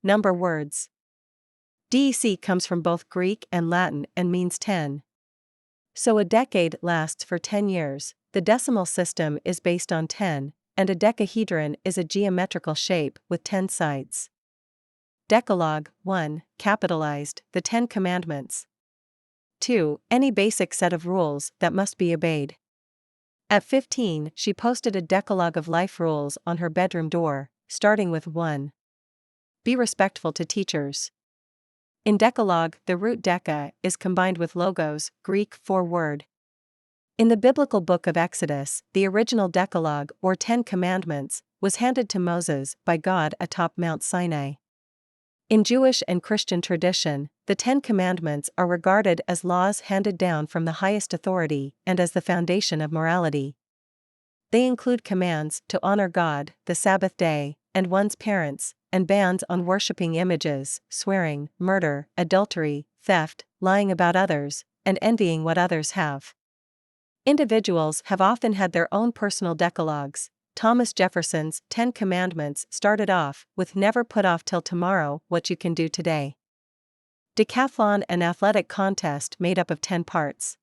number words. DEC comes from both Greek and Latin and means 10. So a decade lasts for 10 years, the decimal system is based on 10, and a decahedron is a geometrical shape with 10 sides. Decalogue, 1, capitalized, the 10 Commandments. 2, any basic set of rules that must be obeyed. At 15, she posted a decalogue of life rules on her bedroom door, starting with 1. Be respectful to teachers. In Decalogue, the root deca is combined with logos, Greek for word. In the biblical book of Exodus, the original Decalogue, or 10 Commandments, was handed to Moses by God atop Mount Sinai. In Jewish and Christian tradition, the 10 Commandments are regarded as laws handed down from the highest authority and as the foundation of morality. They include commands to honor God, the Sabbath day, and one's parents, and bans on worshipping images, swearing, murder, adultery, theft, lying about others, and envying what others have. Individuals have often had their own personal decalogues. Thomas Jefferson's 10 Commandments started off with "Never put off till tomorrow what you can do today." Decathlon, an athletic contest made up of 10 parts.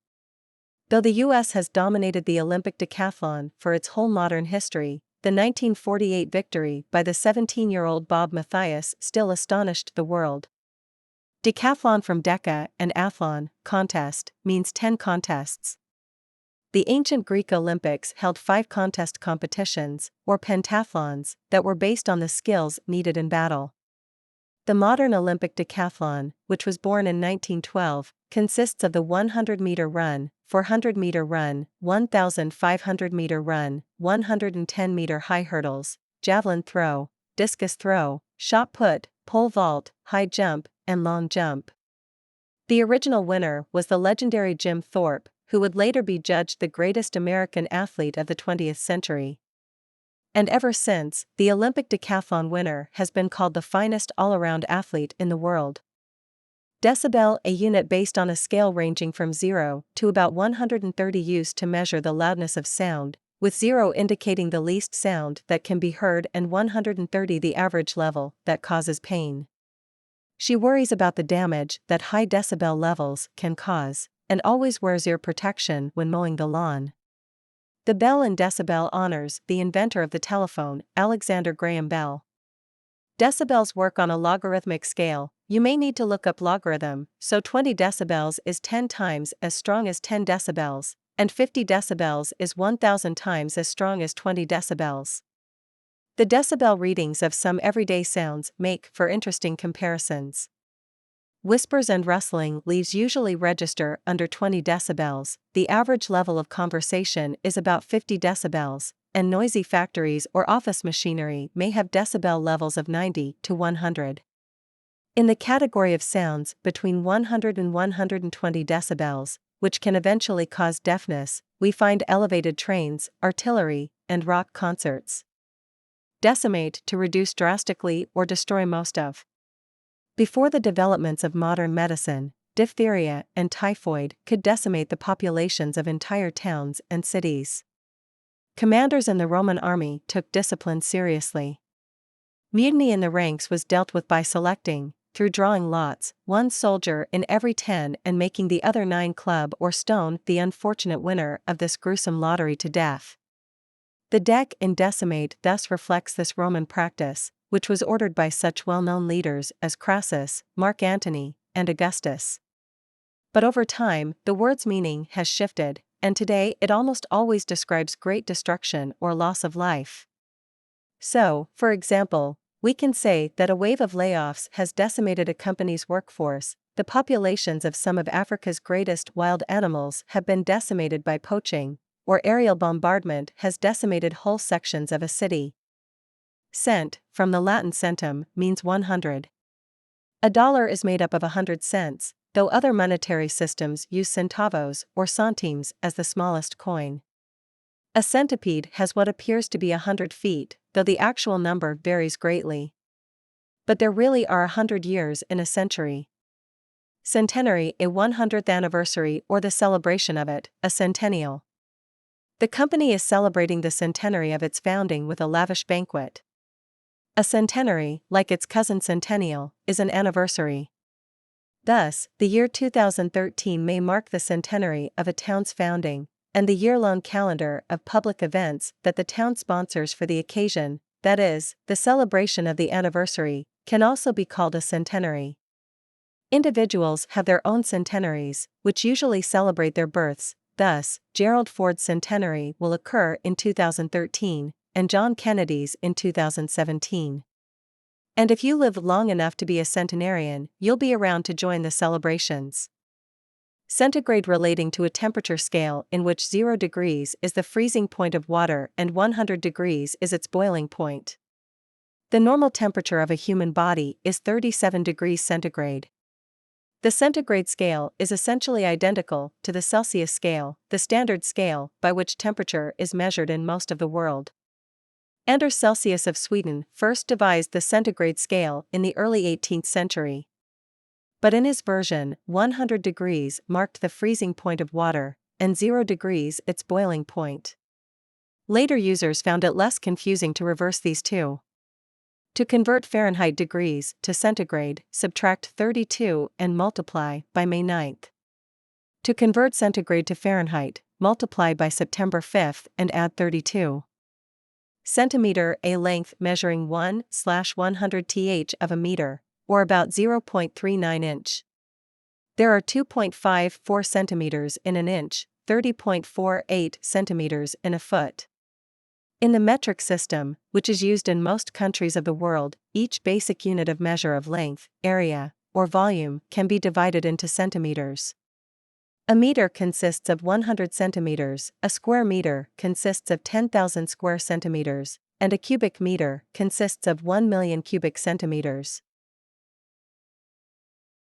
Though the U.S. has dominated the Olympic decathlon for its whole modern history, the 1948 victory by the 17-year-old Bob Mathias still astonished the world. Decathlon from deca and athlon, contest, means 10 contests. The ancient Greek Olympics held 5 contest competitions, or pentathlons, that were based on the skills needed in battle. The modern Olympic decathlon, which was born in 1912, consists of the 100-meter run, 400-meter run, 1,500-meter run, 110-meter high hurdles, javelin throw, discus throw, shot put, pole vault, high jump, and long jump. The original winner was the legendary Jim Thorpe, who would later be judged the greatest American athlete of the 20th century. And ever since, the Olympic decathlon winner has been called the finest all-around athlete in the world. Decibel, a unit based on a scale ranging from 0 to about 130, used to measure the loudness of sound, with 0 indicating the least sound that can be heard and 130 the average level that causes pain. She worries about the damage that high decibel levels can cause, and always wears ear protection when mowing the lawn. The bell in decibel honors the inventor of the telephone, Alexander Graham Bell. Decibels work on a logarithmic scale. You may need to look up logarithm, so 20 decibels is 10 times as strong as 10 decibels, and 50 decibels is 1,000 times as strong as 20 decibels. The decibel readings of some everyday sounds make for interesting comparisons. Whispers and rustling leaves usually register under 20 decibels, the average level of conversation is about 50 decibels, and noisy factories or office machinery may have decibel levels of 90 to 100. In the category of sounds between 100 and 120 decibels, which can eventually cause deafness, we find elevated trains, artillery, and rock concerts. Decimate, to reduce drastically or destroy most of. Before the developments of modern medicine, diphtheria and typhoid could decimate the populations of entire towns and cities. Commanders in the Roman army took discipline seriously. Mutiny in the ranks was dealt with by selecting, through drawing lots, one soldier in every 10 and making the other 9 club or stone the unfortunate winner of this gruesome lottery to death. The dec in decimate thus reflects this Roman practice, which was ordered by such well-known leaders as Crassus, Mark Antony, and Augustus. But over time, the word's meaning has shifted, and today it almost always describes great destruction or loss of life. So, for example, we can say that a wave of layoffs has decimated a company's workforce. The populations of some of Africa's greatest wild animals have been decimated by poaching, or aerial bombardment has decimated whole sections of a city. Cent, from the Latin centum, means 100. A dollar is made up of 100 cents, though other monetary systems use centavos or centimes as the smallest coin. A centipede has what appears to be 100 feet, though the actual number varies greatly. But there really are 100 years in a century. Centenary, a 100th anniversary or the celebration of it, a centennial. The company is celebrating the centenary of its founding with a lavish banquet. A centenary, like its cousin centennial, is an anniversary. Thus, the year 2013 may mark the centenary of a town's founding, and the year-long calendar of public events that the town sponsors for the occasion, that is, the celebration of the anniversary, can also be called a centenary. Individuals have their own centenaries, which usually celebrate their births. Thus, Gerald Ford's centenary will occur in 2013, and John Kennedy's in 2017. And if you live long enough to be a centenarian, you'll be around to join the celebrations. Centigrade, relating to a temperature scale in which 0 degrees is the freezing point of water and 100 degrees is its boiling point. The normal temperature of a human body is 37 degrees centigrade. The centigrade scale is essentially identical to the Celsius scale, the standard scale by which temperature is measured in most of the world. Anders Celsius of Sweden first devised the centigrade scale in the early 18th century. But in his version, 100 degrees marked the freezing point of water, and 0 degrees its boiling point. Later users found it less confusing to reverse these two. To convert Fahrenheit degrees to centigrade, subtract 32 and multiply by May 9th. To convert centigrade to Fahrenheit, multiply by September 5th and add 32. Centimeter, a length measuring 1/100 th of a meter, or about 0.39 inch. There are 2.54 centimeters in an inch, 30.48 centimeters in a foot. In the metric system, which is used in most countries of the world, each basic unit of measure of length, area, or volume can be divided into centimeters. A meter consists of 100 centimeters, a square meter consists of 10,000 square centimeters, and a cubic meter consists of 1 million cubic centimeters.